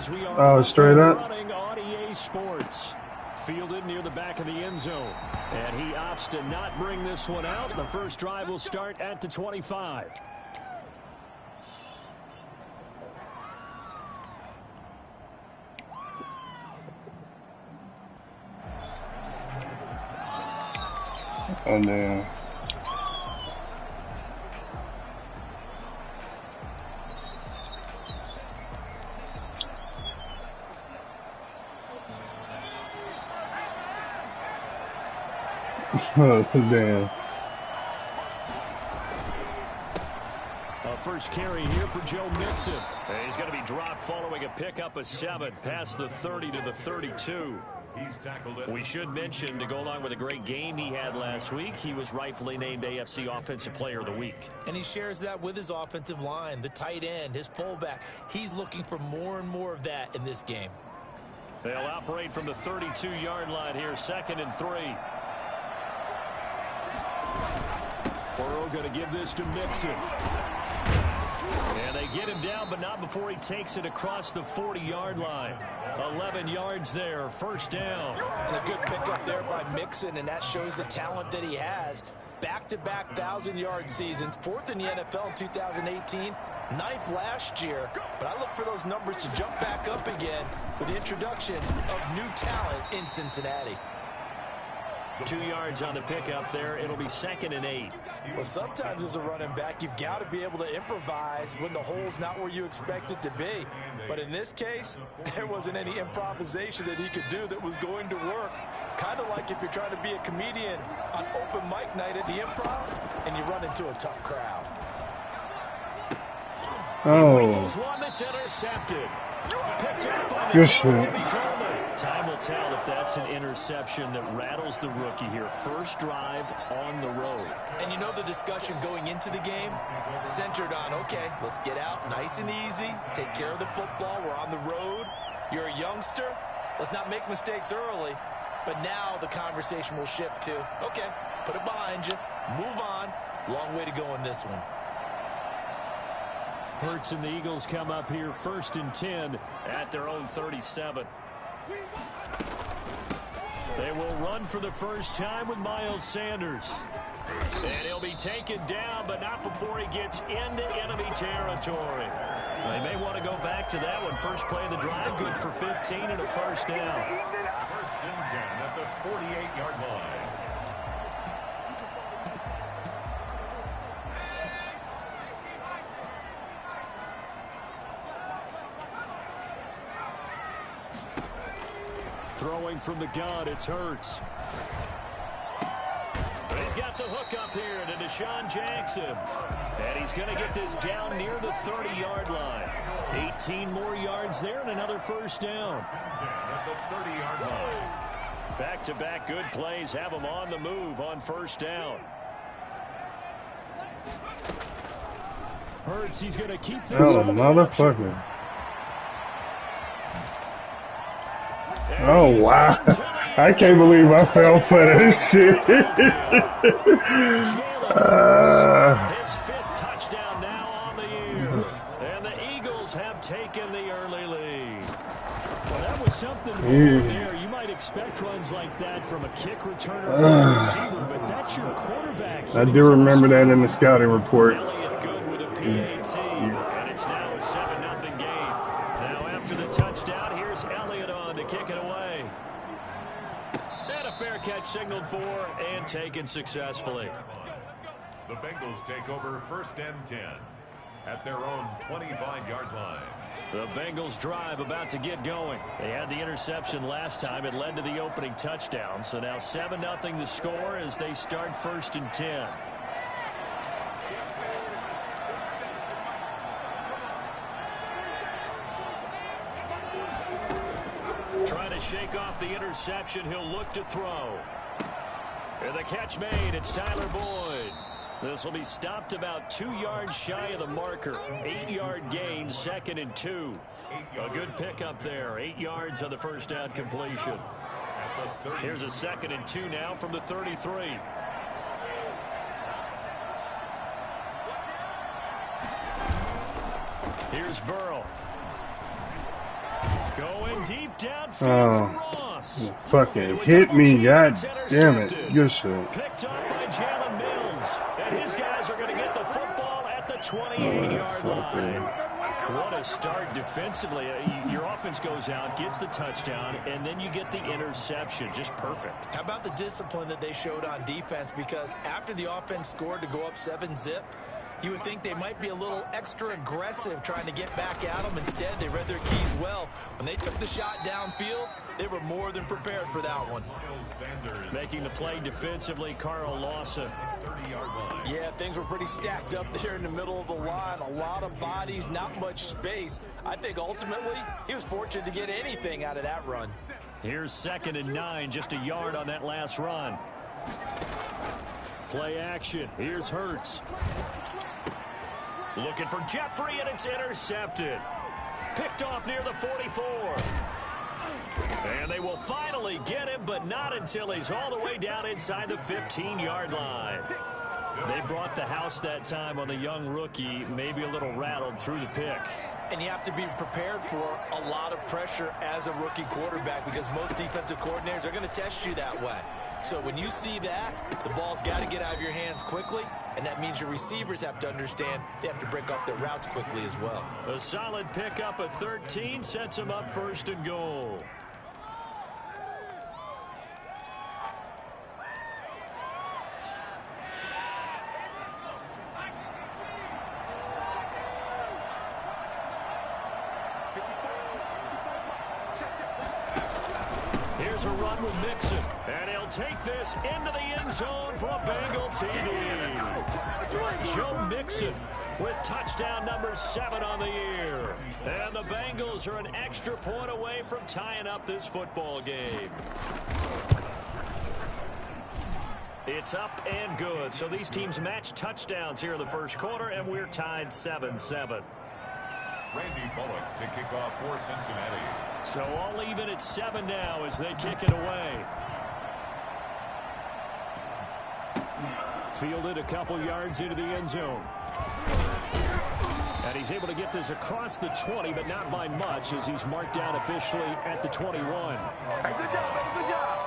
as we are Oh, straight up. running on EA Sports. Fielded near the back of the end zone. And he opts to not bring this one out. The first drive will start at the 25. Oh, damn. Oh, damn. First carry here for Joe Mixon. And he's going to be dropped following a pickup of 7 past the 30 to the 32. We should mention, to go along with a great game he had last week, he was rightfully named AFC Offensive Player of the Week. And he shares that with his offensive line, the tight end, his fullback. He's looking for more and more of that in this game. They'll operate from the 32-yard line here, 2nd and 3. Burrow going to give this to Mixon. And they get him down, but not before he takes it across the 40-yard line. 11 yards there, first down. And a good pickup there by Mixon, and that shows the talent that he has. Back-to-back 1,000-yard seasons, 4th in the NFL in 2018, 9th last year. But I look for those numbers to jump back up again with the introduction of new talent in Cincinnati. 2 yards on the pickup there. It'll be 2nd and 8. Well, sometimes as a running back, you've got to be able to improvise when the hole's not where you expect it to be. But in this case, there wasn't any improvisation that he could do that was going to work. Kind of like if you're trying to be a comedian on open mic night at the Improv and you run into a tough crowd. Oh. One that's intercepted. Good shit. Time will tell if that's an interception that rattles the rookie here. First drive on the road. And you know the discussion going into the game centered on, okay, let's get out nice and easy, take care of the football, we're on the road, you're a youngster, let's not make mistakes early. But now the conversation will shift to, okay, put it behind you, move on, long way to go in this one. Hurts and the Eagles come up here 1st and 10 at their own 37. They will run for the first time with Miles Sanders. And he'll be taken down, but not before he gets into enemy territory. They may want to go back to that one. First play of the drive, good for 15 and a first down. 1st and 10 at the 48-yard line. Throwing from the gun, it's Hurts. But he's got the hook up here to Deshaun Jackson. And he's going to get this down near the 30-yard line. 18 more yards there and another first down. At the 30-yard line. Back-to-back good plays have him on the move on first down. Hurts, he's going to keep this. Oh, motherfucker. Oh, wow. I can't believe I fell for this shit. His 5th touchdown now on the year. And the Eagles have taken the early lead. Well, that was something there. You might expect runs like that from a kick returner or receiver, but that's your quarterback. I do remember that in the scouting report. Elliott good with a PAT, and it's now a 7-0 game. Now after the touchdown, here's Elliott on to kick it away. And a fair catch signaled for and taken successfully. The Bengals take over 1st and 10 at their own 25-yard line. The Bengals drive about to get going. They had the interception last time. It led to the opening touchdown. So now 7-0 the score as they start 1st and 10. Trying to shake off the interception. He'll look to throw. And the catch made. It's Tyler Boyd. This will be stopped about 2 yards shy of the marker. 8-yard gain, 2nd and 2. A good pickup there. 8 yards on the first down completion. Here's a 2nd and 2 now from the 33. Here's Burrow. Going deep downfield for Ross. Fucking hit me, god damn it. Good shit. Picked up by Jalen Mills. And his guys are going to get the football at the 28-yard line. What a start defensively. Your offense goes out, gets the touchdown, and then you get the interception. Just perfect. How about the discipline that they showed on defense? Because after the offense scored to go up 7-zip, you would think they might be a little extra aggressive trying to get back at them. Instead, they read their keys well. When they took the shot downfield, they were more than prepared for that one. Making the play defensively, Carl Lawson. Yeah, things were pretty stacked up there in the middle of the line. A lot of bodies, not much space. I think ultimately he was fortunate to get anything out of that run. Here's 2nd and 9, just a yard on that last run. Play action. Here's Hurts. Looking for Jeffrey, and it's intercepted. Picked off near the 44. And they will finally get him, but not until he's all the way down inside the 15-yard line. They brought the house that time on the young rookie, maybe a little rattled through the pick. And you have to be prepared for a lot of pressure as a rookie quarterback because most defensive coordinators are going to test you that way. So when you see that, the ball's got to get out of your hands quickly, and that means your receivers have to understand they have to break up their routes quickly as well. A solid pickup of 13 sets them up 1st and goal. Here's a run with Mixon, and he'll take this into the end zone for a Bengal TD. Joe Mixon with touchdown number 7 on the year. And the Bengals are an extra point away from tying up this football game. It's up and good. So these teams match touchdowns here in the first quarter, and we're tied 7-7. Randy Bullock to kick off for Cincinnati. So all even at 7 now as they kick it away. Fielded a couple yards into the end zone. And he's able to get this across the 20, but not by much as he's marked down officially at the 21. Hey, good job, baby, good job.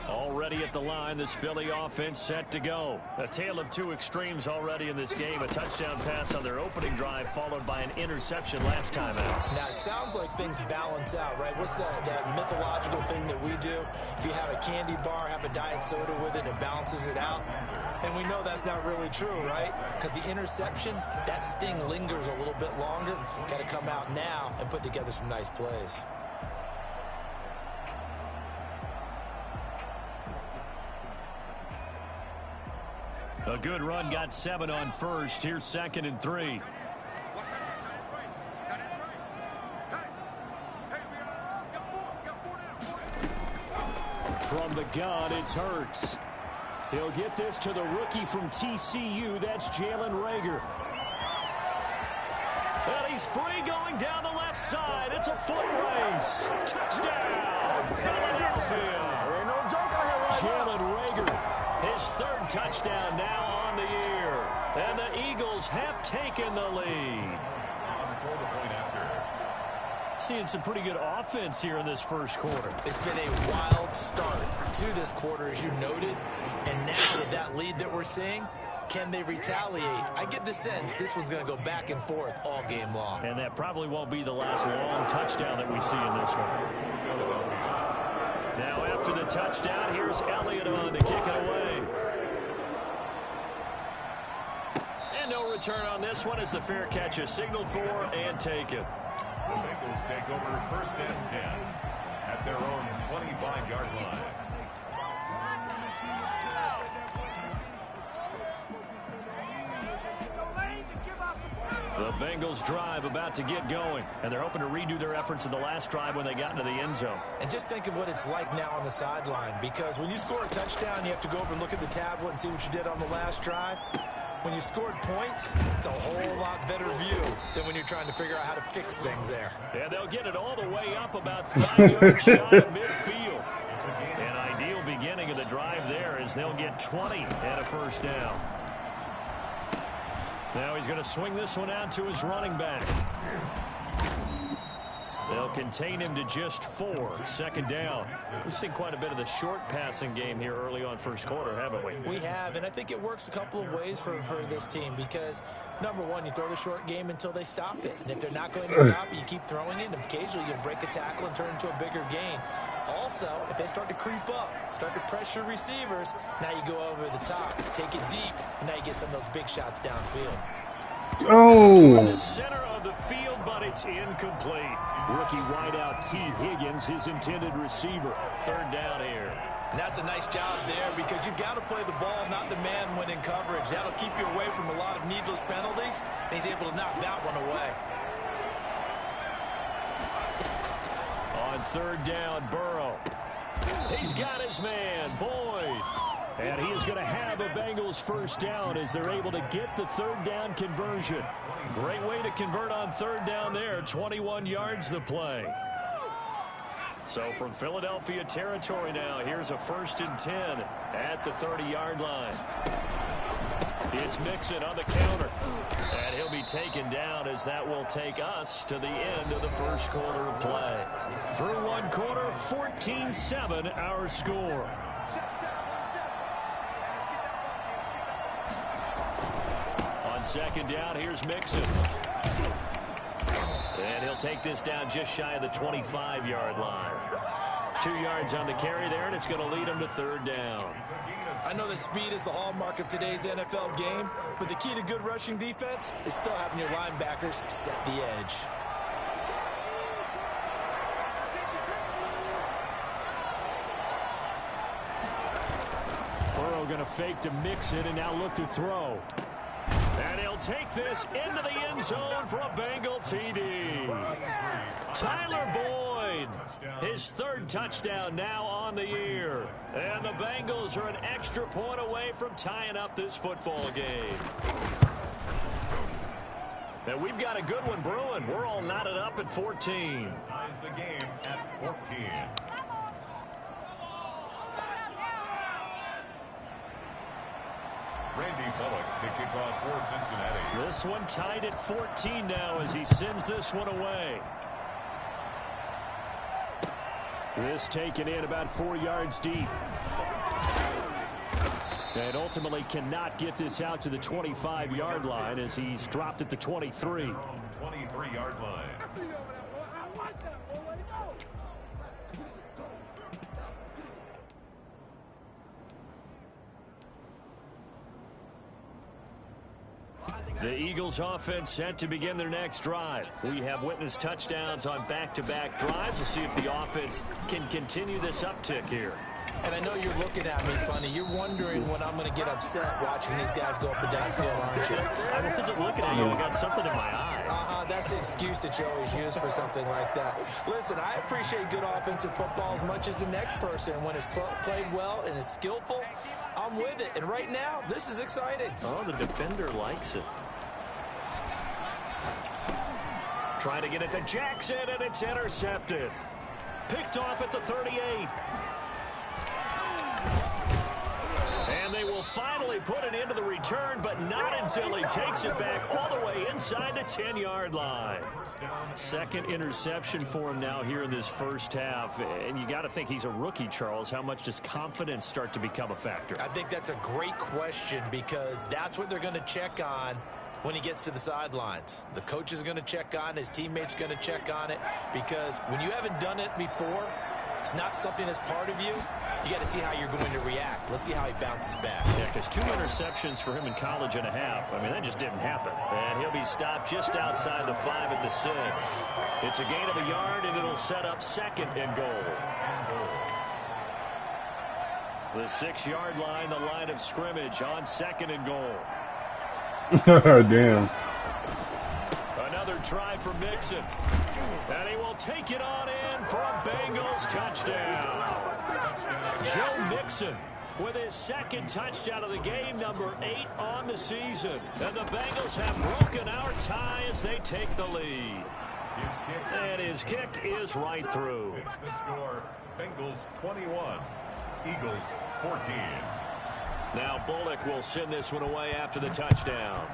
Already at the line, this Philly offense set to go. A tale of two extremes already in this game. A touchdown pass on their opening drive, followed by an interception last time out. Now, it sounds like things balance out, right? What's that mythological thing that we do? If you have a candy bar, have a diet soda with it, it balances it out. And we know that's not really true, right? Because the interception, that sting lingers a little bit longer. Got to come out now and put together some nice plays. A good run, got 7 on first. Here's 2nd and 3. From the gun, it's Hurts. He'll get this to the rookie from TCU. That's Jalen Reagor. And he's free going down the left side. It's a foot race. Touchdown, Philadelphia. Jalen Reagor, his 3rd touchdown now on the year. And the Eagles have taken the lead. Seeing some pretty good offense here in this first quarter. It's been a wild start to this quarter, as you noted. And now with that lead that we're seeing, can they retaliate? I get the sense this one's going to go back and forth all game long. And that probably won't be the last long touchdown that we see in this one. Now after the touchdown, here's Elliott on to kick it away. And no return on this one as the fair catch is signaled for and taken. The Bengals take over 1st and 10 at their own 25-yard line. The Bengals drive about to get going, and they're hoping to redo their efforts in the last drive when they got into the end zone. And just think of what it's like now on the sideline, because when you score a touchdown, you have to go over and look at the tablet and see what you did on the last drive. when you scored points, it's a whole lot better view than when you're trying to figure out how to fix things there. And they'll get it all the way up about 5 yards shy of midfield. An ideal beginning of the drive there as they'll get 20 and a first down. Now he's going to swing this one out to his running back. They'll contain him to just 4. Second down. We've seen quite a bit of the short passing game here early on first quarter, haven't we? We have, and I think it works a couple of ways for this team because, number one, you throw the short game until they stop it. And if they're not going to stop it, you keep throwing it, and occasionally you break a tackle and turn into a bigger gain. Also, if they start to creep up, start to pressure receivers, now you go over the top, take it deep, and now you get some of those big shots downfield. Toward the center of the field, but it's incomplete. Rookie wideout T. Higgins, his intended receiver. Third down here. And that's a nice job there because you've got to play the ball, not the man when in coverage. That'll keep you away from a lot of needless penalties, and he's able to knock that one away. On third down, Burrow. He's got his man, Boyd. And he is going to have a Bengals first down as they're able to get the third down conversion. Great way to convert on third down there. 21 yards the play. So from Philadelphia territory now, here's a 1st and 10 at the 30-yard line. It's Mixon on the counter. And he'll be taken down as that will take us to the end of the first quarter of play. Through one quarter, 14-7 our score. On second down, here's Mixon. And he'll take this down just shy of the 25-yard line. 2 yards on the carry there, and it's going to lead him to third down. I know that speed is the hallmark of today's NFL game, but the key to good rushing defense is still having your linebackers set the edge. Burrow going to fake to Mixon and now look to throw. And he'll take this into the end zone for a Bengal TD. Tyler Boyd, his 3rd touchdown now on the year. And the Bengals are an extra point away from tying up this football game. And we've got a good one brewing. We're all knotted up at 14. Ties the game at 14. Randy Bullock to kick off for Cincinnati. This one tied at 14 now as he sends this one away. This taken in about 4 yards deep. And ultimately cannot get this out to the 25-yard line as he's dropped at the 23. 23-yard line. The Eagles offense set to begin their next drive. We have witnessed touchdowns on back-to-back drives. We'll see if the offense can continue this uptick here. And I know you're looking at me funny. You're wondering when I'm going to get upset watching these guys go up and down field, aren't you? I wasn't looking at you. I got something in my eye. That's the excuse that you always use for something like that. Listen, I appreciate good offensive football as much as the next person. When it's played well and is skillful, I'm with it. And right now, this is exciting. Oh, the defender likes it. Trying to get it to Jackson, and it's intercepted. Picked off at the 38. And they will finally put it into the return, but not until he takes it back all the way inside the 10-yard line. Second interception for him now here in this first half. And you got to think he's a rookie, Charles. How much does confidence start to become a factor? I think that's a great question because that's what they're going to check on when he gets to the sidelines. The coach is going to check on it. His teammates are going to check on it because when you haven't done it before, it's not something that's part of you. You got to see how you're going to react. Let's see how he bounces back. Yeah, because 2 interceptions for him in college and a half. I mean, that just didn't happen. And he'll be stopped just outside the 5 at the 6. It's a gain of a yard, and it'll set up 2nd and goal. The 6-yard line, the line of scrimmage on 2nd and goal. Damn. Another try for Mixon. And he will take it on in for a Bengals touchdown. Joe Mixon with his second touchdown of the game, number 8 on the season. And the Bengals have broken our tie as they take the lead. And his kick is right through. It's the score, Bengals 21, Eagles 14. Now Bullock will send this one away after the touchdown.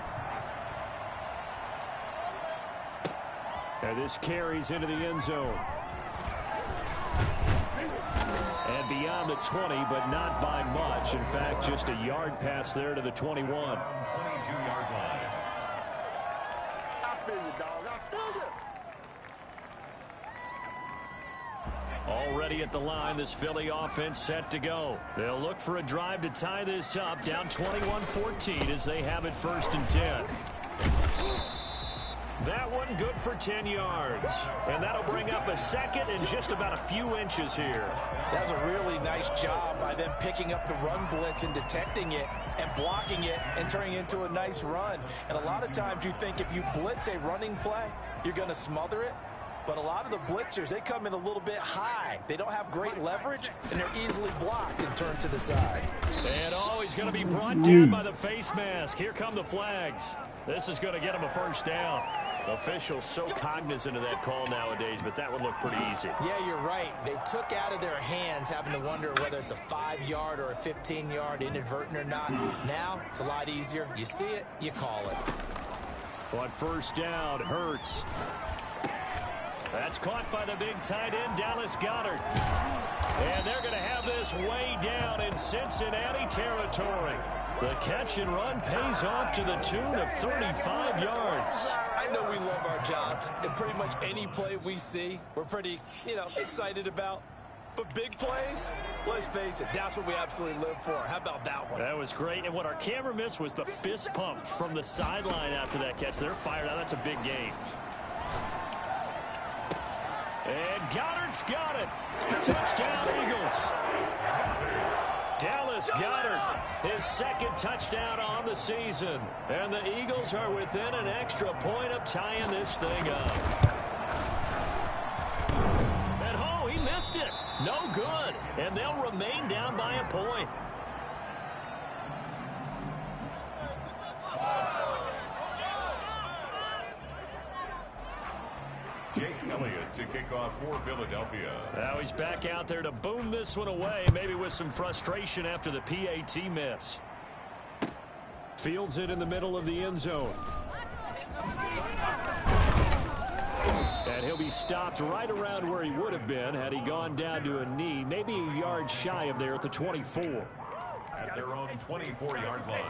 And this carries into the end zone. And beyond the 20, but not by much. In fact, just a yard pass there to the 21. 22-yard line. I feel you, dog. I feel you. Already at the line, this Philly offense set to go. They'll look for a drive to tie this up, down 21-14 as they have it 1st and 10. That one good for 10 yards. And that'll bring up a second and just about a few inches here. That's a really nice job by them picking up the run blitz and detecting it and blocking it and turning it into a nice run. And a lot of times you think if you blitz a running play, you're going to smother it. But a lot of the blitzers, they come in a little bit high. They don't have great leverage, and they're easily blocked and turned to the side. And he's going to be brought down by the face mask. Here come the flags. This is going to get him a first down. Officials so cognizant of that call nowadays, but that would look pretty easy. Yeah, you're right. They took out of their hands having to wonder whether it's a 5-yard or a 15-yard, inadvertent or not. Now, it's a lot easier. You see it, you call it. On first down, Hurts. That's caught by the big tight end, Dallas Goedert. And they're going to have this way down in Cincinnati territory. The catch and run pays off to the tune of 35 yards. I know we love our jobs, and pretty much any play we see, we're pretty, excited about. But big plays, let's face it, that's what we absolutely live for. How about that one? That was great. And what our camera missed was the fist pump from the sideline after that catch. They're fired out. That's a big game. And Goddard's got it. Touchdown, Eagles. Dallas Goedert, his second touchdown on the season. And the Eagles are within an extra point of tying this thing up. And he missed it. No good. And they'll remain down by a point. Jake Elliott to kick off for Philadelphia. Now he's back out there to boom this one away, maybe with some frustration after the PAT miss. Fields it in the middle of the end zone. And he'll be stopped right around where he would have been had he gone down to a knee, maybe a yard shy of there at the 24. At their own 24-yard line.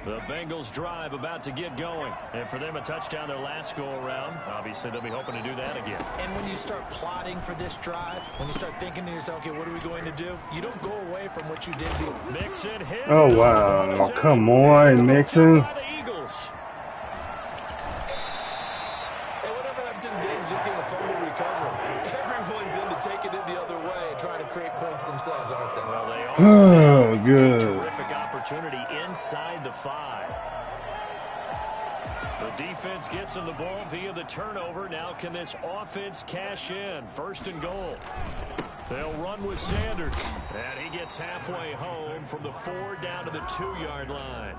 The Bengals drive about to get going. And for them, a touchdown their last go-around. Obviously, they'll be hoping to do that again. And when you start plotting for this drive, when you start thinking to yourself, okay, what are we going to do? You don't go away from what you did before. Mixon hit. Oh, wow. Come on, Mixon. And whatever happened to the days of just getting a fumble recovery? Everyone's into taking it the other way and trying to create points themselves, aren't they? Well, they are. Oh, good. Terrific opportunity inside the 5. The defense gets him the ball via the turnover. Now can this offense cash in? 1st and goal. They'll run with Sanders. And he gets halfway home from the 4 down to the 2-yard line.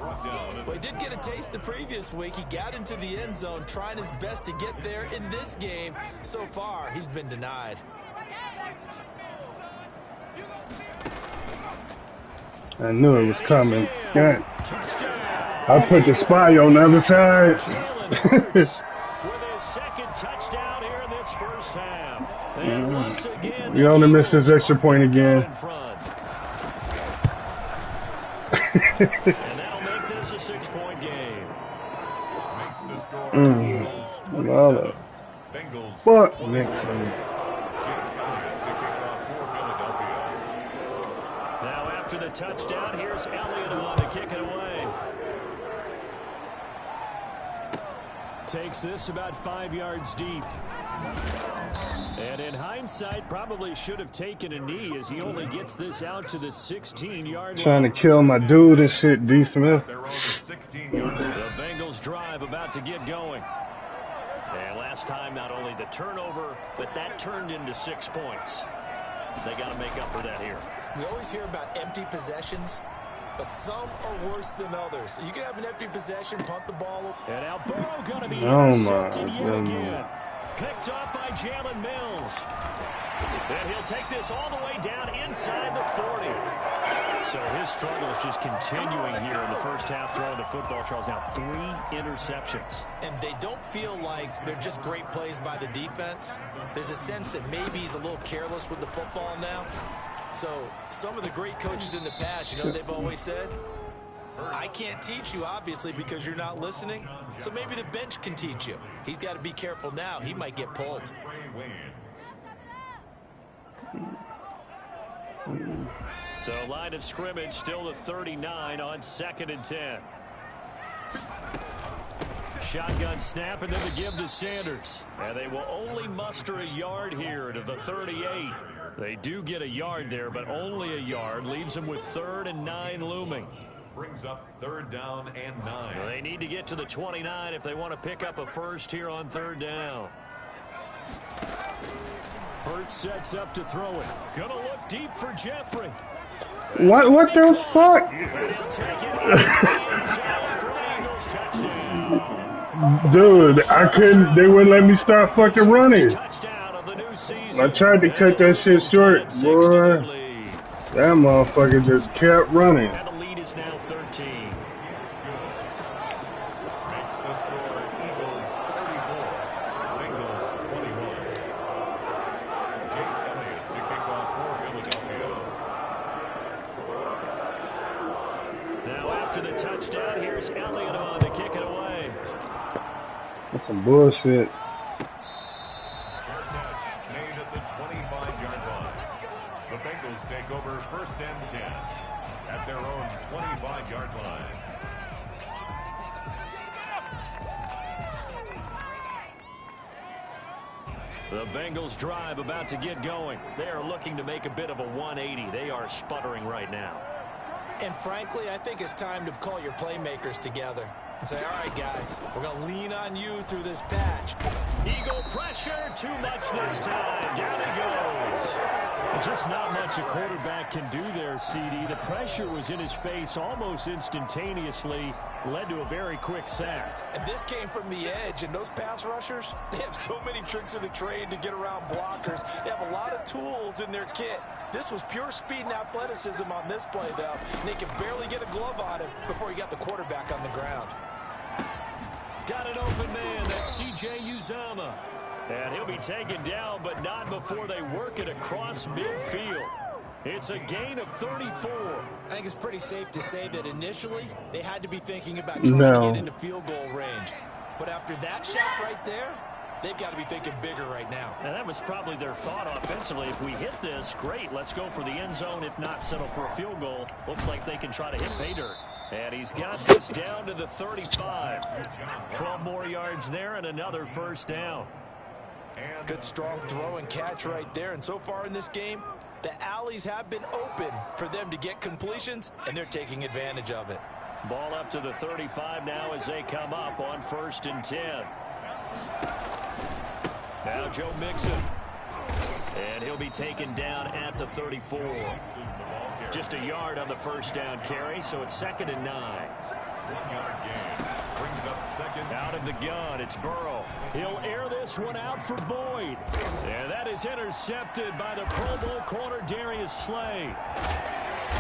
Well, he did get a taste the previous week. He got into the end zone trying his best to get there in this game. So far, he's been denied. I knew it was coming. God. I put the spy on the other side. With his second touchdown here in this first half. And once again, We only missed his extra point again. And that'll make this a 6-point game. Makes the score. Love Bengals. Fuck Mixon. Jake Elliott to kick off for Philadelphia. Now after the touchdown, here's Elliott on to kick it away. Takes this about 5 yards deep. And in hindsight, probably should have taken a knee as he only gets this out to the 16-yard line. Trying to kill my dude and shit, D. Smith. Their own 16-yard line. The Bengals drive about to get going. And last time, not only the turnover, but that turned into 6 points. They got to make up for that here. We always hear about empty possessions, but some are worse than others. You can have an empty possession, punt the ball. And now Burrow going to be Oh intercepted my yet goodness. again. Picked up by Jalen Mills. And he'll take this all the way down inside the 40. So his struggle is just continuing here in the first half throwing the football, Charles. Now 3 interceptions. And they don't feel like they're just great plays by the defense. There's a sense that maybe he's a little careless with the football now. So some of the great coaches in the past, you know what they've always said? I can't teach you, obviously, because you're not listening. So maybe the bench can teach you. He's got to be careful now. He might get pulled. So line of scrimmage still the 39 on 2nd and 10. Shotgun snap and then the give to Sanders. And they will only muster a yard here to the 38. They do get a yard there, but only a yard. Leaves them with 3rd and 9 looming. Brings up 3rd down and 9. Well, they need to get to the 29 if they want to pick up a first here on 3rd down. Hurts sets up to throw it. Gonna look deep for Jeffrey. What the fuck? Dude, I couldn't. They wouldn't let me start fucking running. I tried to cut that shit short, boy. That motherfucker just kept running. And the lead is now 13. Makes the score Eagles 34, Bengals 21. Jake Elliott to kick off for Philadelphia. Now after the touchdown, here's Elliott on to kick it away. That's some bullshit. Short catch made at the 25-yard line. The Bengals take over 1st and 10 at their own 25-yard line. The Bengals drive about to get going. They are looking to make a bit of a 180. They are sputtering right now. And frankly, I think it's time to call your playmakers together and say, all right, guys, we're going to lean on you through this patch. Eagle pressure, too much this time. Down he goes. Just not much a quarterback can do there, CD. The pressure was in his face almost instantaneously, led to a very quick sack. And this came from the edge, and those pass rushers, they have so many tricks of the trade to get around blockers. They have a lot of tools in their kit. This was pure speed and athleticism on this play, though. And they could barely get a glove on him before he got the quarterback on the ground. Got an open man. That's C.J. Uzomah. And he'll be taken down, but not before they work it across midfield. It's a gain of 34. I think it's pretty safe to say that initially they had to be thinking about trying to get into field goal range. But after that shot right there, they've got to be thinking bigger right now. And that was probably their thought offensively. If we hit this, great. Let's go for the end zone. If not, settle for a field goal. Looks like they can try to hit pay dirt. And he's got this down to the 35. 12 more yards there and another first down. Good strong throw and catch right there. And so far in this game, the alleys have been open for them to get completions, and they're taking advantage of it. Ball up to the 35 now as they come up on 1st and 10. Now Joe Mixon. And he'll be taken down at the 34. Just a yard on the first down carry, so it's 2nd and 9. 1-yard gain. Brings up 2nd. Out of the gun, it's Burrow. He'll air this one out for Boyd. And that is intercepted by the Pro Bowl corner Darius Slay.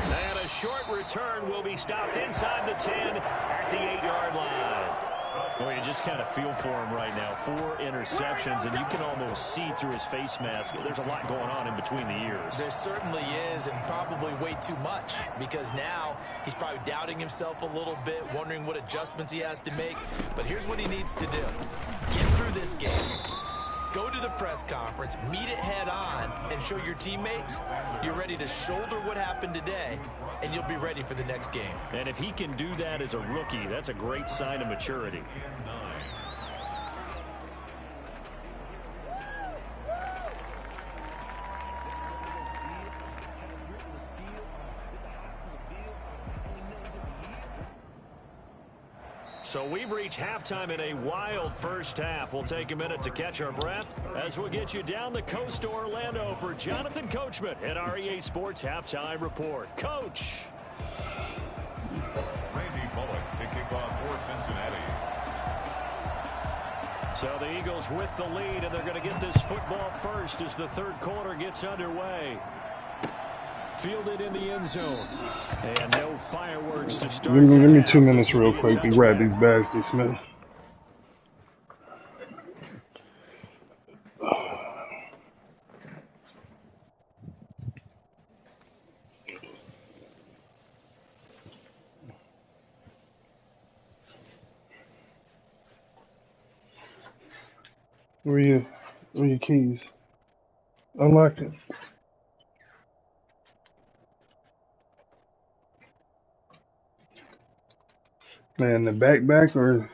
And a short return will be stopped inside the 10 at the 8-yard line. Well, you just kind of feel for him right now. 4 interceptions, and you can almost see through his face mask. There's a lot going on in between the ears. There certainly is, and probably way too much, because now he's probably doubting himself a little bit, wondering what adjustments he has to make. But here's what he needs to do. Get through this game. Go to the press conference, meet it head on, and show your teammates you're ready to shoulder what happened today, and you'll be ready for the next game. And if he can do that as a rookie, that's a great sign of maturity. So we've reached halftime in a wild first half. We'll take a minute to catch our breath as we'll get you down the coast to Orlando for Jonathan Coachman at our EA Sports Halftime Report. Coach. Randy Bullock to kick off for Cincinnati. So the Eagles with the lead, and they're going to get this football first as the third quarter gets underway. Fielded in the end zone. And no fireworks to start. Give me 2 minutes real quick to grab these bags, man. Where your keys? Unlock it. Man, the back or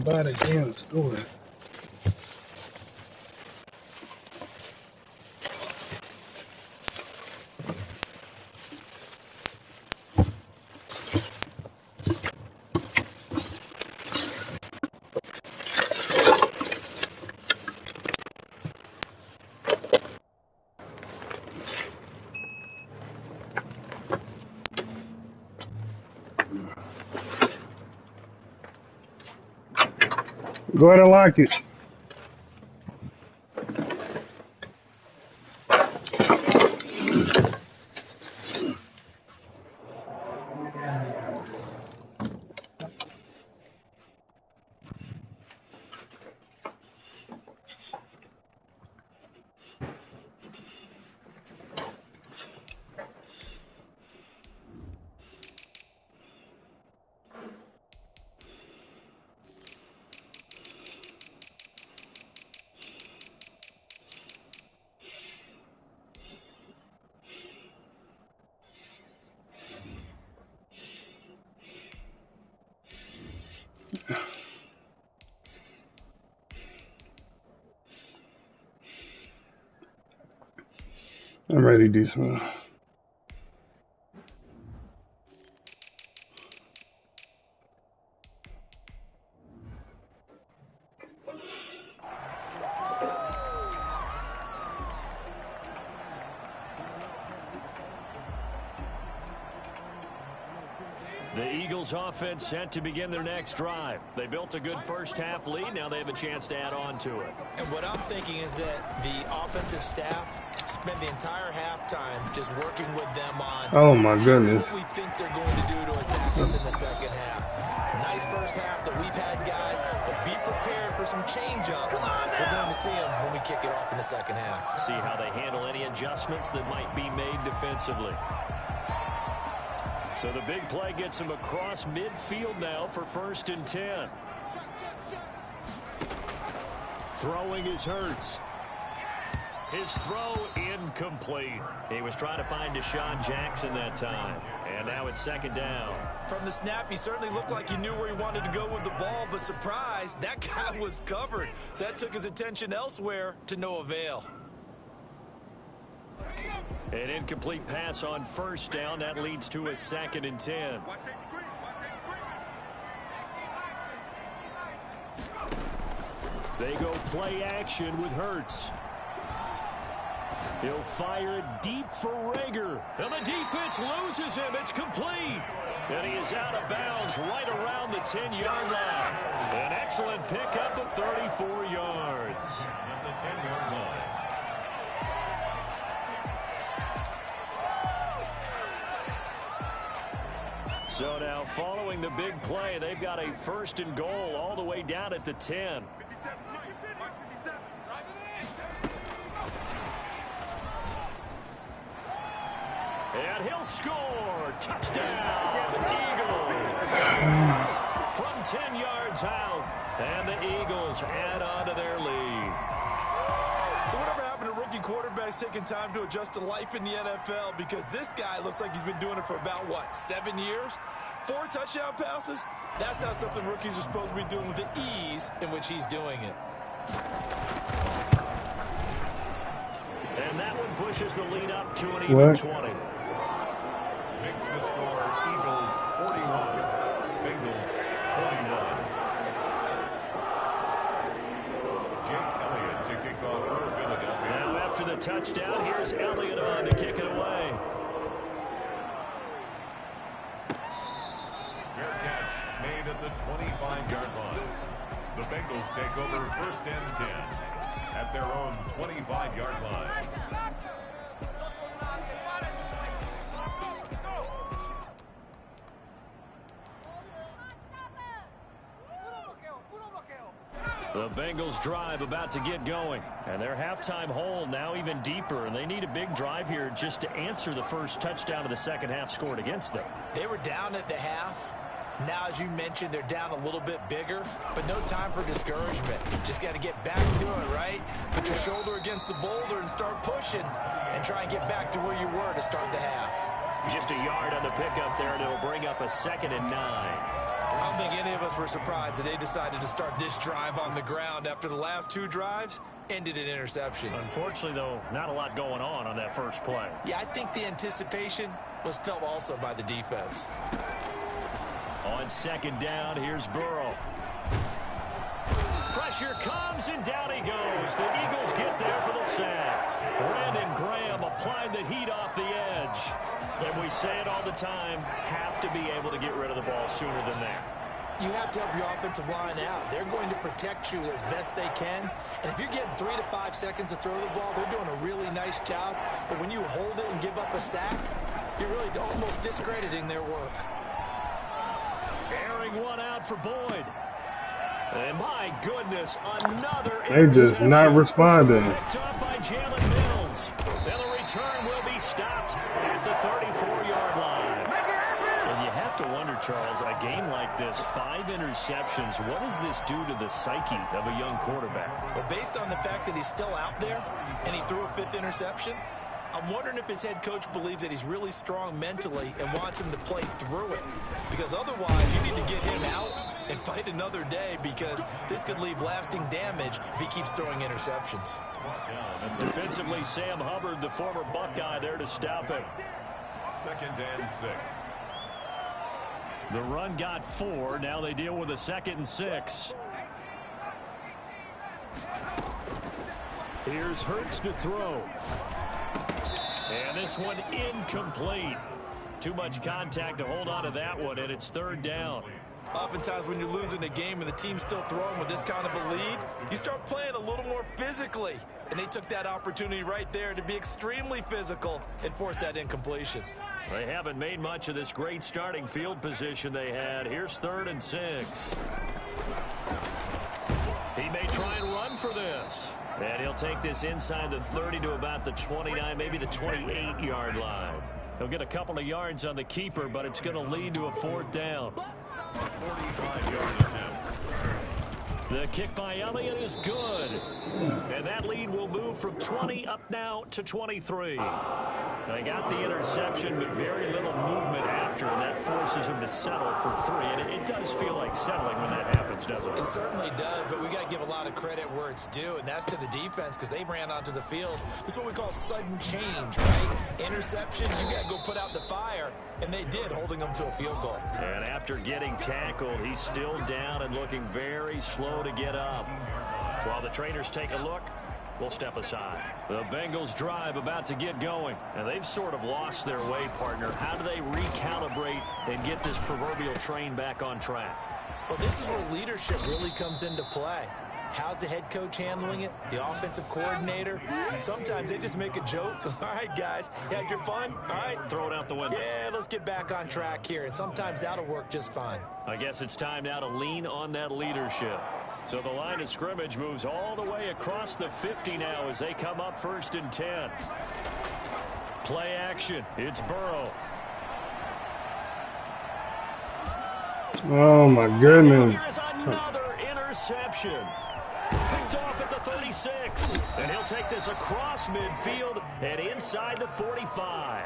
buy the damn store. Go ahead and lock it. I'm ready to do something. The Eagles offense set to begin their next drive. They built a good first half lead. Now they have a chance to add on to it. And what I'm thinking is that the offensive staff spent the entire halftime just working with them on Oh my goodness. what we think they're going to do to attack us in the second half. Nice first half that we've had, guys, but be prepared for some change-ups. We're going to see them when we kick it off in the second half. See how they handle any adjustments that might be made defensively. So the big play gets him across midfield now for 1st and 10. Throwing is Hurts. His throw incomplete. He was trying to find Deshaun Jackson that time. And now it's 2nd down. From the snap, he certainly looked like he knew where he wanted to go with the ball, but surprise, that guy was covered. So that took his attention elsewhere to no avail. An incomplete pass on 1st down. That leads to a 2nd and 10. They go play action with Hurts. He'll fire it deep for Rager. And the defense loses him. It's complete. And he is out of bounds right around the 10-yard line. An excellent pickup of 34 yards. At the 10-yard line. So now following the big play, they've got a 1st and goal all the way down at the 10. And he'll score. Touchdown, Eagles. From 10 yards out. And the Eagles add on to their lead. So whatever happened to rookie quarterbacks taking time to adjust to life in the NFL? Because this guy looks like he's been doing it for about, what, 7 years? 4 touchdown passes? That's not something rookies are supposed to be doing with the ease in which he's doing it. and pushes the lead up to an even 20. Makes the score Eagles 41, Bengals 21. Jake Elliott to kick off for Philadelphia. Now after the touchdown, here's Elliott on to kick it away. Fair catch made at the 25-yard line. The Bengals take over first and 10 at their own 25-yard line. The Bengals drive about to get going, and their halftime hole now even deeper, and they need a big drive here just to answer the first touchdown of the second half scored against them. They were down at the half. Now, as you mentioned, they're down a little bit bigger, but no time for discouragement. Just got to get back to it, right? Put your shoulder against the boulder and start pushing, and try and get back to where you were to start the half. Just a yard on the pickup there, and it'll bring up a 2nd and 9. I don't think any of us were surprised that they decided to start this drive on the ground after the last 2 drives ended in interceptions. Unfortunately, though, not a lot going on that first play. Yeah, I think the anticipation was felt also by the defense. On 2nd down, here's Burrow. Pressure comes, and down he goes. The Eagles get there for the sack. Brandon Graham applied the heat off the edge. And we say it all the time, have to be able to get rid of the ball sooner than that. You have to help your offensive line out. They're going to protect you as best they can. And if you're getting 3 to 5 seconds to throw the ball, they're doing a really nice job. But when you hold it and give up a sack, you're really almost discrediting their work. Airing one out for Boyd. And my goodness, another They just not responding. Picked up by Jalen Mills. And the return will be stopped at the 34-yard line. And you have to wonder, Charles, a game like this, 5 interceptions, what does this do to the psyche of a young quarterback? But based on the fact that he's still out there and he threw a 5th interception, I'm wondering if his head coach believes that he's really strong mentally and wants him to play through it. Because otherwise, you need to get him out and fight another day, because this could leave lasting damage if he keeps throwing interceptions. Defensively, Sam Hubbard, the former Buckeye, there to stop him. 2nd and 6. The run got 4. Now they deal with a 2nd and 6. Here's Hurts to throw. And this one incomplete. Too much contact to hold on to that one, and it's 3rd down. Oftentimes when you're losing a game and the team's still throwing with this kind of a lead, you start playing a little more physically. And they took that opportunity right there to be extremely physical and force that incompletion. They haven't made much of this great starting field position they had. Here's 3rd and 6. He may try and run for this. And he'll take this inside the 30 to about the 29, maybe the 28-yard line. He'll get a couple of yards on the keeper, but it's going to lead to a 4th down. 45-yard attempt. The kick by Elliott is good. And that lead will move from 20 up now to 23. They got the interception, but very little movement after, and that forces him to settle for 3. And it does feel like settling when that happens, doesn't it? It certainly does, but we got to give a lot of credit where it's due, and that's to the defense, because they ran onto the field. This is what we call sudden change, right? Interception, you got to go put out the fire, and they did, holding them to a field goal. And after getting tackled, he's still down and looking very slow to get up. While the trainers take a look, we'll step aside. The Bengals drive about to get going, and they've sort of lost their way, partner. How do they recalibrate and get this proverbial train back on track? Well, this is where leadership really comes into play. How's the head coach handling it? The offensive coordinator? Sometimes they just make a joke. All right, guys, had your fun? All right. Throw it out the window. Yeah, let's get back on track here. And sometimes that'll work just fine. I guess it's time now to lean on that leadership. So the line of scrimmage moves all the way across the 50 now as they come up 1st and 10. Play action. It's Burrow. Oh, my goodness. Here's another interception. Picked off at the 36. And he'll take this across midfield and inside the 45.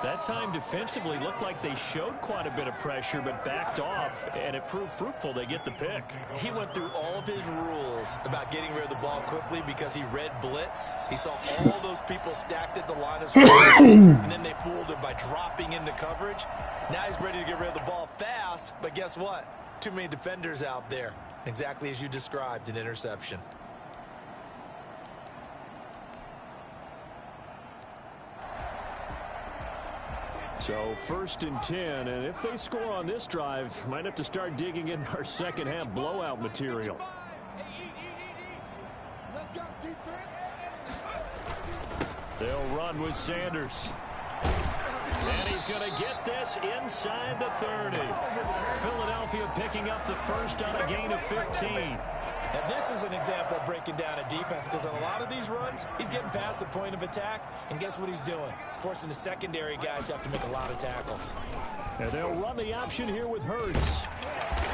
That time defensively looked like they showed quite a bit of pressure but backed off, and it proved fruitful. They get the pick. He went through all of his rules about getting rid of the ball quickly because he read blitz. He saw all those people stacked at the line of scrimmage, and then they fooled him by dropping into coverage. Now he's ready to get rid of the ball fast, but guess what? Too many defenders out there. Exactly as you described, an interception. So 1st and 10, and if they score on this drive, might have to start digging in our second half blowout material. They'll run with Sanders. And he's going to get this inside the 30. Philadelphia picking up the first on a gain of 15. Now, this is an example of breaking down a defense because on a lot of these runs, he's getting past the point of attack, and guess what he's doing? Forcing the secondary guys to have to make a lot of tackles. And they'll run the option here with Hurts.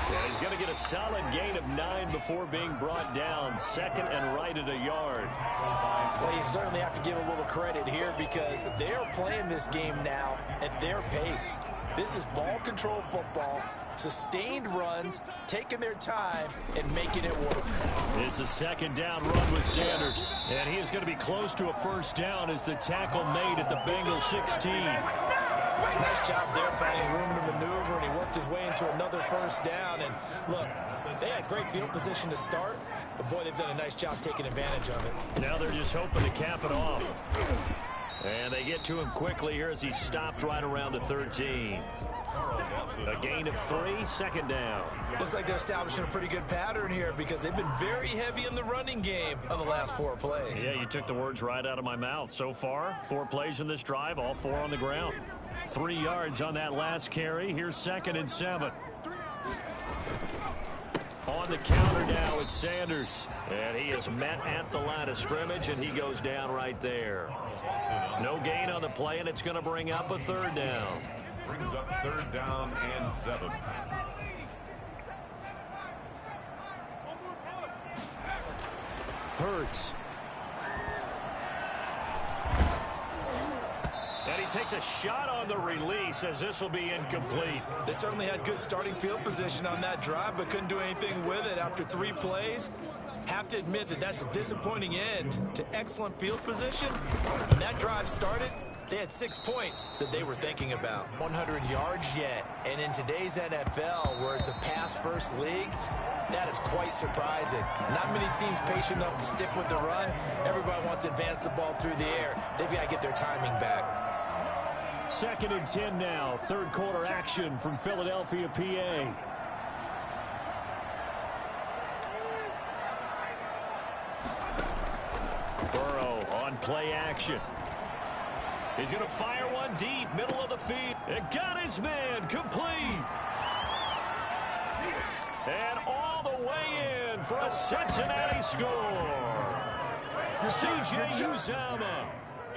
And he's going to get a solid gain of 9 before being brought down. 2nd and right at a yard. Well, you certainly have to give a little credit here because they're playing this game now at their pace. This is ball control football, sustained runs, taking their time, and making it work. It's a 2nd down run with Sanders. And he is going to be close to a 1st down as the tackle made at the Bengals 16. Nice job there finding room to maneuver, and he worked his way into another 1st down. And look, they had great field position to start, but boy, they've done a nice job taking advantage of it. Now they're just hoping to cap it off. And they get to him quickly here as he stopped right around the 13. A gain of 3, 2nd down. Looks like they're establishing a pretty good pattern here because they've been very heavy in the running game on the last 4 plays. Yeah, you took the words right out of my mouth. So far, 4 plays in this drive, all 4 on the ground. 3 yards on that last carry. Here's 2nd and 7. On the counter now, it's Sanders. And he is met at the line of scrimmage, and he goes down right there. No gain on the play, and it's going to bring up a 3rd down. Brings up 3rd down and 7. Hurts. And he takes a shot on the release as this will be incomplete. They certainly had good starting field position on that drive, but couldn't do anything with it after 3 plays. Have to admit that that's a disappointing end to excellent field position. When that drive started, they had 6 points that they were thinking about. 100 yards yet, and in today's NFL, where it's a pass-first league, that is quite surprising. Not many teams patient enough to stick with the run. Everybody wants to advance the ball through the air. They've got to get their timing back. 2nd and 10 now. 3rd quarter action from Philadelphia, PA. Burrow on play action. He's going to fire one deep, middle of the field. And got his man complete. And all the way in for a Cincinnati score. C.J. Uzomah,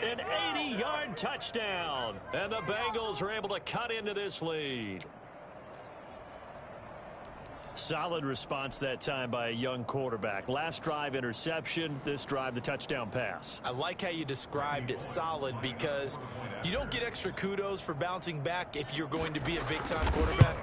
an 80-yard touchdown. And the Bengals are able to cut into this lead. Solid response that time by a young quarterback. Last drive, interception. This drive, the touchdown pass. I like how you described it solid because you don't get extra kudos for bouncing back if you're going to be a big-time quarterback.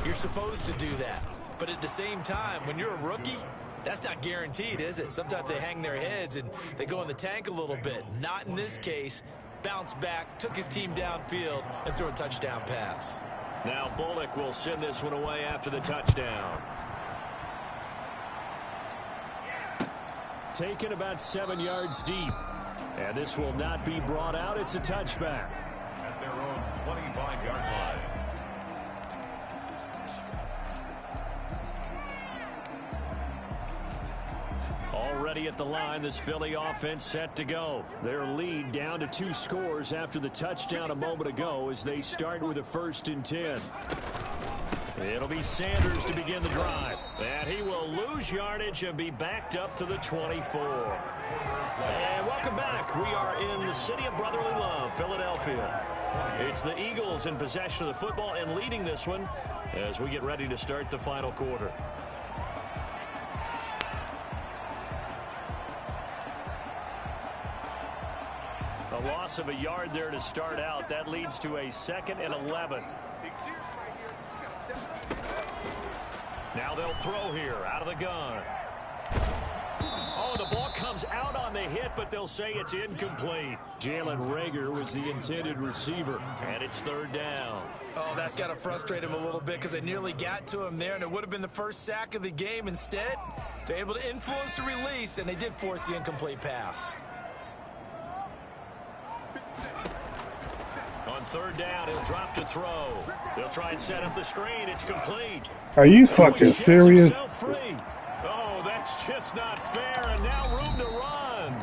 You're supposed to do that. But at the same time, when you're a rookie, that's not guaranteed, is it? Sometimes they hang their heads and they go in the tank a little bit. Not in this case. Bounced back, took his team downfield, and threw a touchdown pass. Now Bullock will send this one away after the touchdown. Taken about 7 yards deep. And this will not be brought out. It's a touchback. At their own 25-yard line. Already at the line, this Philly offense set to go. Their lead down to 2 scores after the touchdown a moment ago as they start with a 1st and 10. It'll be Sanders to begin the drive. And he will lose yardage and be backed up to the 24. And welcome back. We are in the city of brotherly love, Philadelphia. It's the Eagles in possession of the football and leading this one as we get ready to start the final quarter. loss of a yard there to start out. That leads to a 2nd and 11. Now they'll throw here out of the gun. Oh, the ball comes out on the hit, but they'll say it's incomplete. Jalen Reagor was the intended receiver, and it's 3rd down. Oh, that's got to frustrate him a little bit because they nearly got to him there, and it would have been the first sack of the game. Instead, they're able to influence the release, and they did force the incomplete pass. On 3rd down, he'll drop to throw. They'll try and set up the screen. It's complete. Are you fucking serious? Oh, that's just not fair, and now room to run.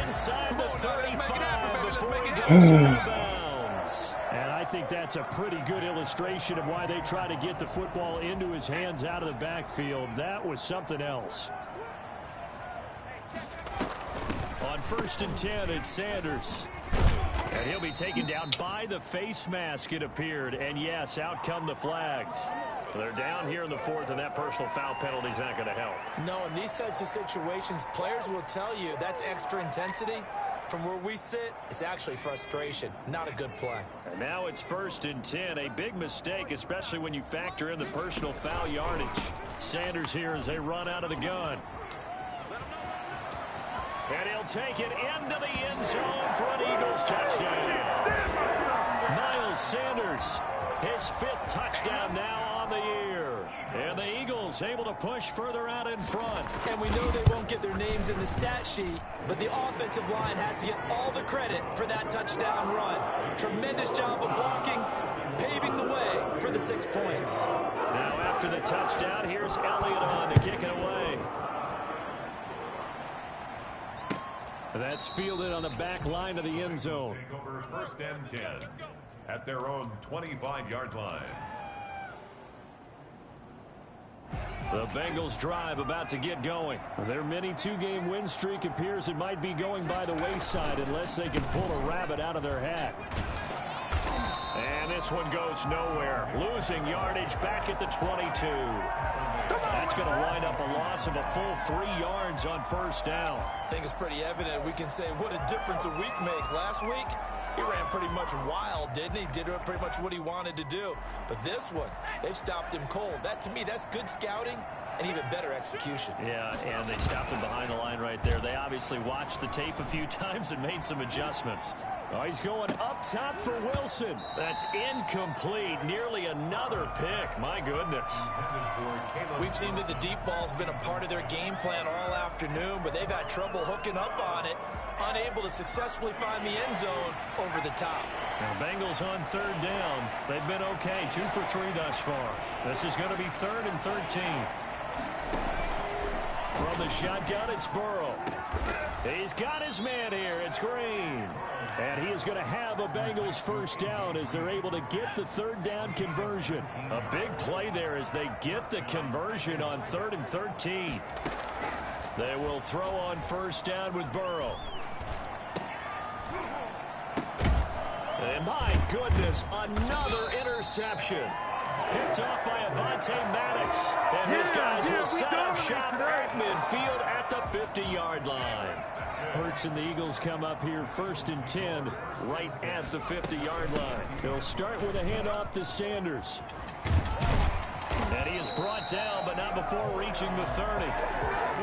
Inside the 35 before he goes out of bounds. And I think that's a pretty good illustration of why they try to get the football into his hands out of the backfield. That was something else. On 1st and 10, it's Sanders. And he'll be taken down by the face mask, it appeared. And, yes, out come the flags. They're down here in the 4th, and that personal foul penalty is not going to help. No, in these types of situations, players will tell you that's extra intensity. From where we sit, it's actually frustration, not a good play. And now it's 1st and 10, a big mistake, especially when you factor in the personal foul yardage. Sanders here as they run out of the gun. And he'll take it into the end zone for an Eagles touchdown. Miles Sanders, his 5th touchdown now on the year. And the Eagles able to push further out in front. And we know they won't get their names in the stat sheet, but the offensive line has to get all the credit for that touchdown run. Tremendous job of blocking, paving the way for the 6 points. Now after the touchdown, here's Elliott on to kick it away. That's fielded on the back line of the end zone. Take over 1st and 10 at their own 25-yard line. The Bengals drive about to get going. Their mini 2-game win streak appears it might be going by the wayside unless they can pull a rabbit out of their hat. And this one goes nowhere. Losing yardage back at the 22. That's going to wind up a loss of a full 3 yards on 1st down. I think it's pretty evident. We can say what a difference a week makes. Last week, he ran pretty much wild, didn't he? Did pretty much what he wanted to do. But this one, they've stopped him cold. That, to me, that's good scouting and even better execution. Yeah, and they stopped him behind the line right there. They obviously watched the tape a few times and made some adjustments. Oh, he's going up top for Wilson. That's incomplete. Nearly another pick. My goodness. We've seen that the deep ball's been a part of their game plan all afternoon, but they've had trouble hooking up on it, unable to successfully find the end zone over the top. Now, Bengals on 3rd down. They've been okay. 2 for 3 thus far. This is going to be 3rd and 13. From the shotgun, it's Burrow. He's got his man here. It's Green. And he is going to have a Bengals 1st down as they're able to get the 3rd down conversion. A big play there as they get the conversion on 3rd and 13. They will throw on 1st down with Burrow. And my goodness, another interception. Picked off by Avonte Maddox. And his guys will set up shop right midfield at the 50-yard line. Hurts and the Eagles come up here 1st and 10 right at the 50-yard line. They'll start with a handoff to Sanders. And he is brought down, but not before reaching the 30.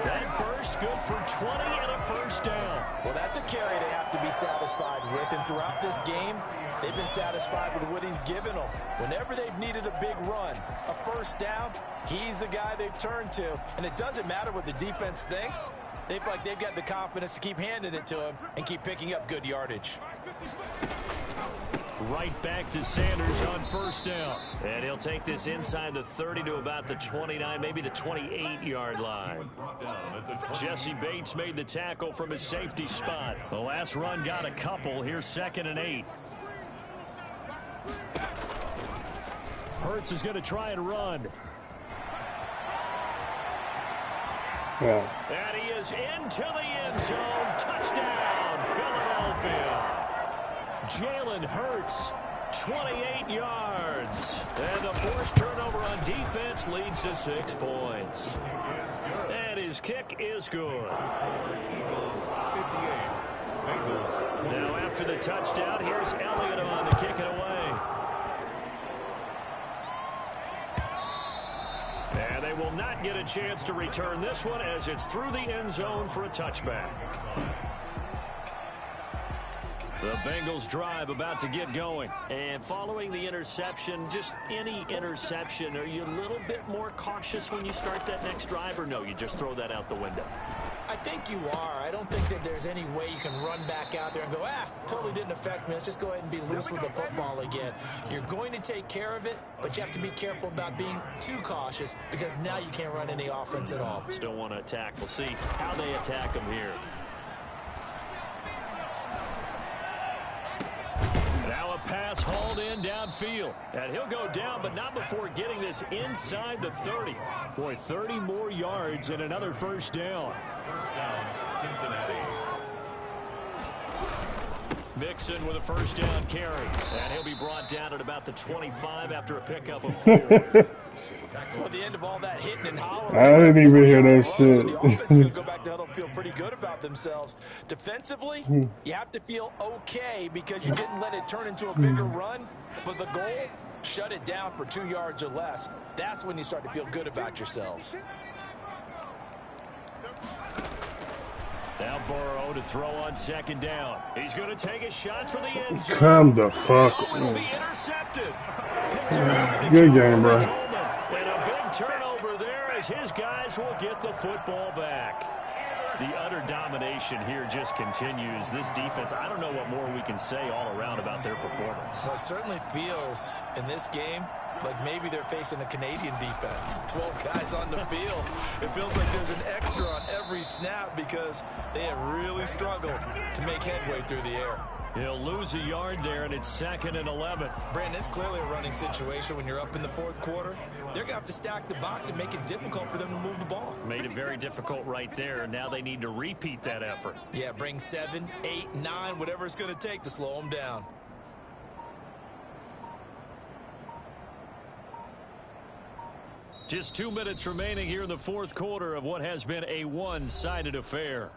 That burst good for 20 and a 1st down. Well, that's a carry they have to be satisfied with. And throughout this game, they've been satisfied with what he's given them. Whenever they've needed a big run, a 1st down, he's the guy they've turned to. And it doesn't matter what the defense thinks. They feel like they've got the confidence to keep handing it to him and keep picking up good yardage. Right back to Sanders on 1st down. And he'll take this inside the 30 to about the 29, maybe the 28-yard line. Jesse Bates made the tackle from his safety spot. The last run got a couple. Here's 2nd and 8. Hurts is going to try and run. Yeah. And he is into the end zone. Touchdown, Philadelphia. Jalen Hurts, 28 yards. And the forced turnover on defense leads to 6 points. And his kick is good. Now after the touchdown, here's Elliott on to kick it away. And they will not get a chance to return this one as it's through the end zone for a touchback. The Bengals drive about to get going. And following the interception, just any interception, are you a little bit more cautious when you start that next drive, or no, you just throw that out the window? I think you are. I don't think that there's any way you can run back out there and go, totally didn't affect me. Let's just go ahead and be loose with the football again. You're going to take care of it, but you have to be careful about being too cautious because now you can't run any offense at all. Still want to attack. We'll see how they attack them here. Now a pass hauled in downfield. And he'll go down, but not before getting this inside the 30. Boy, 30 more yards and another first down. First down, Cincinnati. Mixon with a first down carry. And he'll be brought down at about the 25 after a pickup of 4. Well, the end of all that hitting and hollering. I didn't even hear that shit. So the offense is going to go back to huddle and feel pretty good about themselves. Defensively, you have to feel okay because you didn't let it turn into a bigger run. But the goal, shut it down for 2 yards or less. That's when you start to feel good about yourselves. Now Burrow to throw on second down. He's going to take a shot for the end zone. Come the fuck It'll be on. intercepted. Good game, bro. And a big turnover there as his guys will get the football back. The utter domination here just continues. This defense, I don't know what more we can say all around about their performance. Well, it certainly feels in this game like maybe they're facing a Canadian defense. 12 guys on the field. It feels like there's an extra on every snap because they have really struggled to make headway through the air. He'll lose a yard there, and it's 2nd and 11. Brandon, it's clearly a running situation when you're up in the fourth quarter. They're going to have to stack the box and make it difficult for them to move the ball. Made it very difficult right there. Now they need to repeat that effort. Yeah, bring 7, 8, 9, whatever it's going to take to slow them down. Just 2 minutes remaining here in the fourth quarter of what has been a one-sided affair.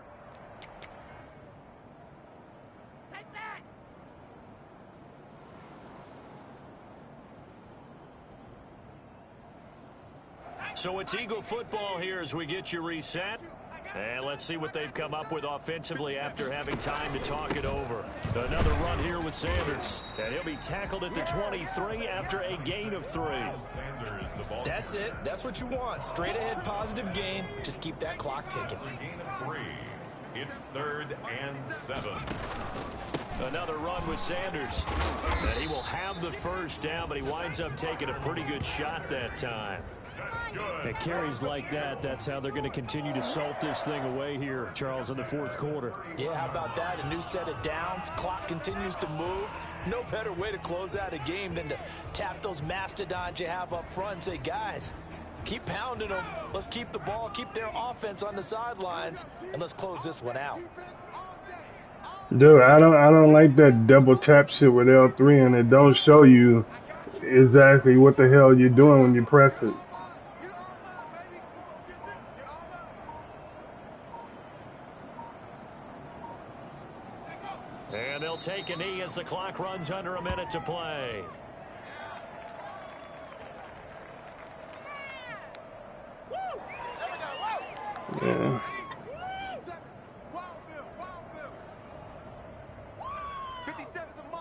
So it's Eagle football here as we get you reset. And let's see what they've come up with offensively after having time to talk it over. Another run here with Sanders. And he'll be tackled at the 23 after a gain of 3. That's it. That's what you want. Straight ahead positive gain. Just keep that clock ticking. Gain of 3. It's 3rd and 7. Another run with Sanders. And he will have the first down, but he winds up taking a pretty good shot that time. It carries like that. That's how they're going to continue to salt this thing away here, Charles, in the fourth quarter. Yeah, how about that? A new set of downs. Clock continues to move. No better way to close out a game than to tap those mastodons you have up front and say, guys, keep pounding them. Let's keep the ball, keep their offense on the sidelines, and let's close this one out. Dude, I don't like that double tap shit with L3, and it don't show you exactly what the hell you're doing when you press it. And they'll take a knee as the clock runs under a minute to play. Yeah.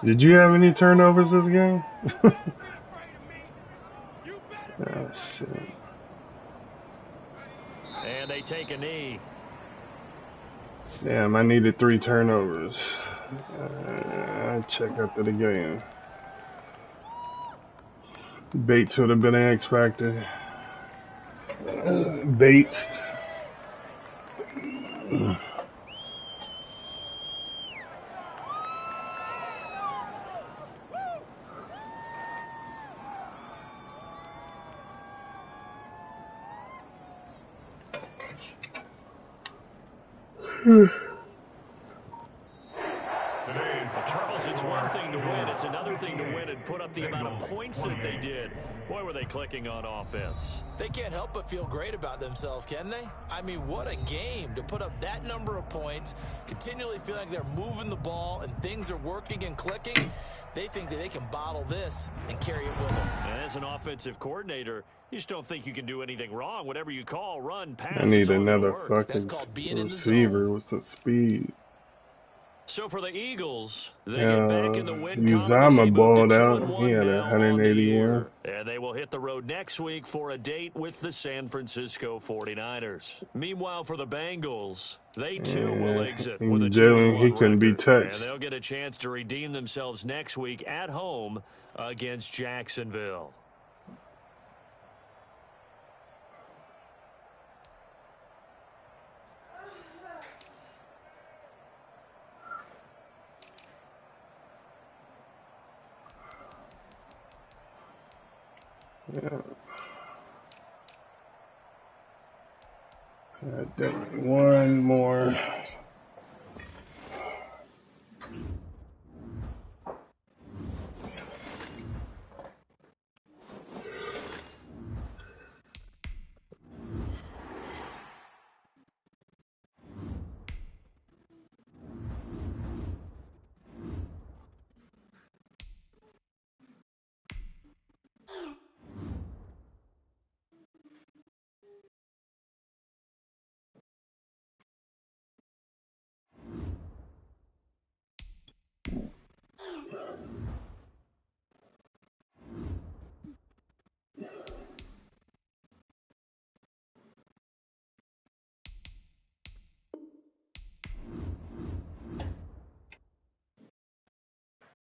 Did you have any turnovers this game? Oh, shit. And they take a knee. Damn, I needed 3 turnovers. I'll check after the game. Bates would have been an X factor. Bates. Charles, it's It's one thing to win. It's another thing to win and put up the amount of points that they did. Boy, were they clicking on offense. They can't help but feel great about themselves, can they? I mean, what a game to put up that number of points, continually feel like they're moving the ball and things are working and clicking. They think that they can bottle this and carry it with them. And as an offensive coordinator, you just don't think you can do anything wrong. Whatever you call, run, pass. I need another fucking receiver with some speed. So for the Eagles, they get back in the win column. Uzama balled out. He had 181. And they will hit the road next week for a date with the San Francisco 49ers. Meanwhile, for the Bengals, they too will exit with a 2-1 he couldn't be touched. And they'll get a chance to redeem themselves next week at home against Jacksonville. Yeah. Definitely one more.